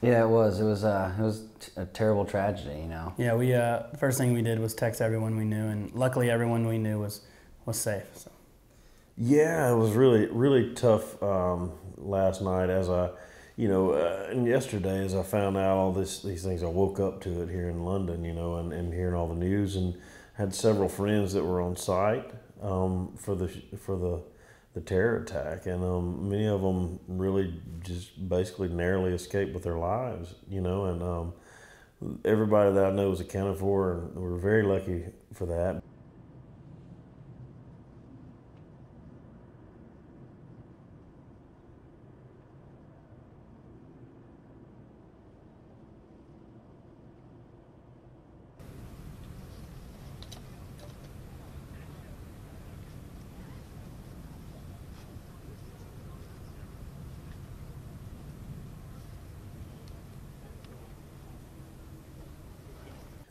Yeah, it was. It was a terrible tragedy, you know. Yeah, the first thing we did was text everyone we knew, and luckily everyone we knew was safe. So. Yeah, it was really tough last night and yesterday as I found out all these things. I woke up to it here in London, and hearing all the news, and had several friends that were on site for the terror attack, and many of them really just basically narrowly escaped with their lives, and everybody that I know was accounted for, and we're very lucky for that.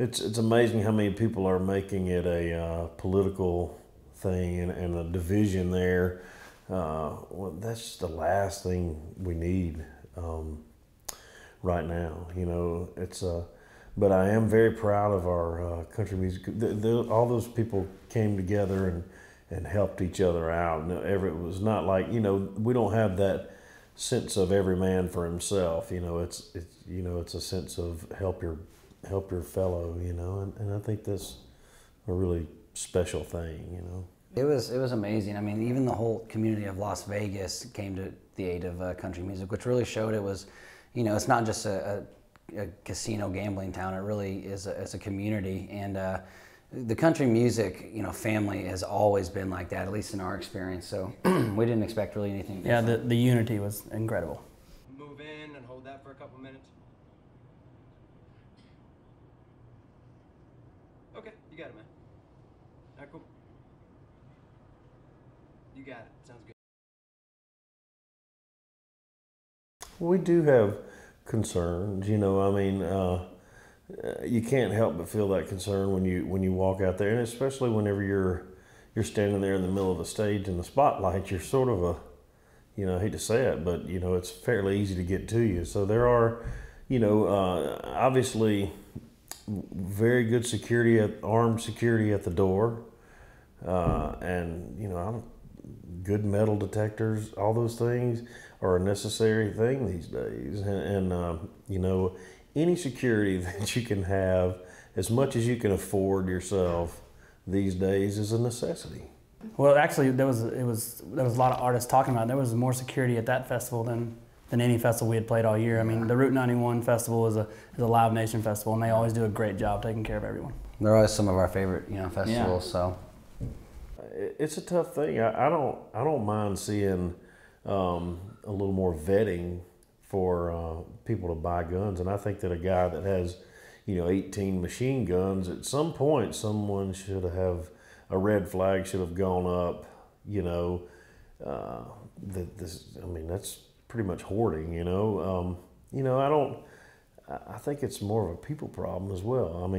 It's amazing how many people are making it a political thing and a division there. Well, that's the last thing we need right now. But I am very proud of our country music. All those people came together and helped each other out. And it was not like, we don't have that sense of every man for himself. It's a sense of help your fellow, and I think that's a really special thing, It was amazing. I mean, even the whole community of Las Vegas came to the aid of country music, which really showed it was, it's not just a casino gambling town. It really is a community, and the country music, family has always been like that, at least in our experience. So we didn't expect really anything different. Yeah, the unity was incredible. Move in and hold that for a couple minutes. Okay, you got it, man. All right, cool. You got it. Sounds good. We do have concerns, you can't help but feel that concern when you walk out there, and especially whenever you're standing there in the middle of the stage in the spotlight. You're sort of I hate to say it, but it's fairly easy to get to you. So there are, obviously very good armed security at the door, and good metal detectors. All those things are a necessary thing these days, and any security that you can have, as much as you can afford yourself these days, is a necessity. Well, actually, there was a lot of artists talking about it. There was more security at that festival than any festival we had played all year. I mean, the Route 91 festival is a Live Nation festival, and they always do a great job taking care of everyone. They're always some of our favorite, festivals. Yeah. So it's a tough thing. I don't mind seeing a little more vetting for people to buy guns, and I think that a guy that has 18 machine guns, at some point someone should have, a red flag should have gone up. That's pretty much hoarding. I think it's more of a people problem as well.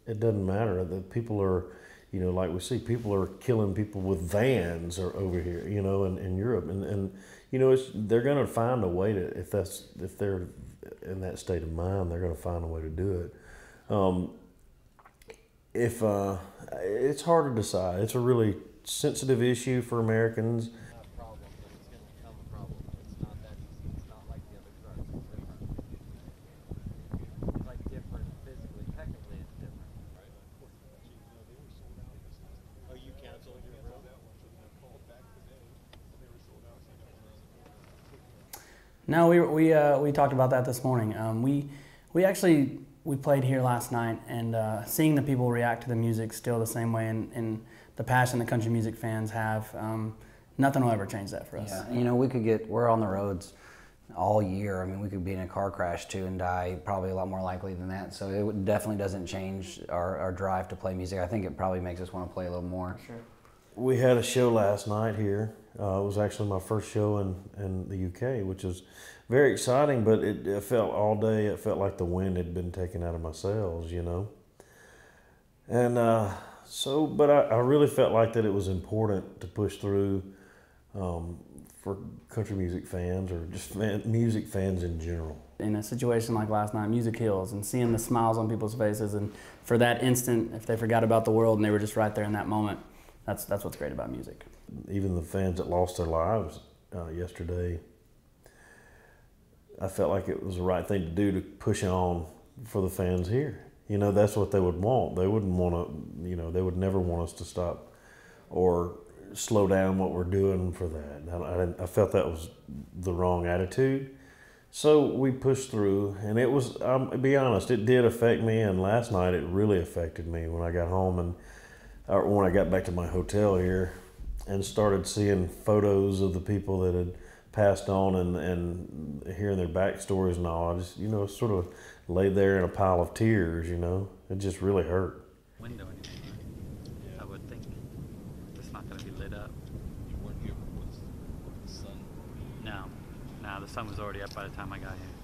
It doesn't matter that people are, like we see, people are killing people with vans or over here, in Europe, and they're going to find a way to, if they're in that state of mind, they're going to find a way to do it. It's hard to decide. It's a really sensitive issue for Americans. No, we talked about that this morning. We played here last night, and seeing the people react to the music still the same way, and the passion that country music fans have, nothing will ever change that for us. Yeah, we're on the roads all year. I mean, we could be in a car crash too and die, probably a lot more likely than that. So it definitely doesn't change our drive to play music. I think it probably makes us want to play a little more. Sure. We had a show last night here. It was actually my first show in the UK, which was very exciting, but it felt all day, it felt like the wind had been taken out of my sails, And but I really felt like that it was important to push through for country music fans, or just music fans in general. In a situation like last night, music heals, and seeing the smiles on people's faces, and for that instant, if they forgot about the world and they were just right there in that moment, that's what's great about music. Even the fans that lost their lives yesterday, I felt like it was the right thing to do to push on for the fans here. You know, that's what they would want. They wouldn't want to, you know, they would never want us to stop or slow down what we're doing for that. I felt that was the wrong attitude. So we pushed through, and it was, to be honest, it did affect me, and last night it really affected me when I got home and when I got back to my hotel here and started seeing photos of the people that had passed on and hearing their backstories and all. I just, you know, sort of laid there in a pile of tears, you know. It just really hurt. Window anymore, I would think. It's not going to be lit up. You weren't here when the sun? No, the sun was already up by the time I got here.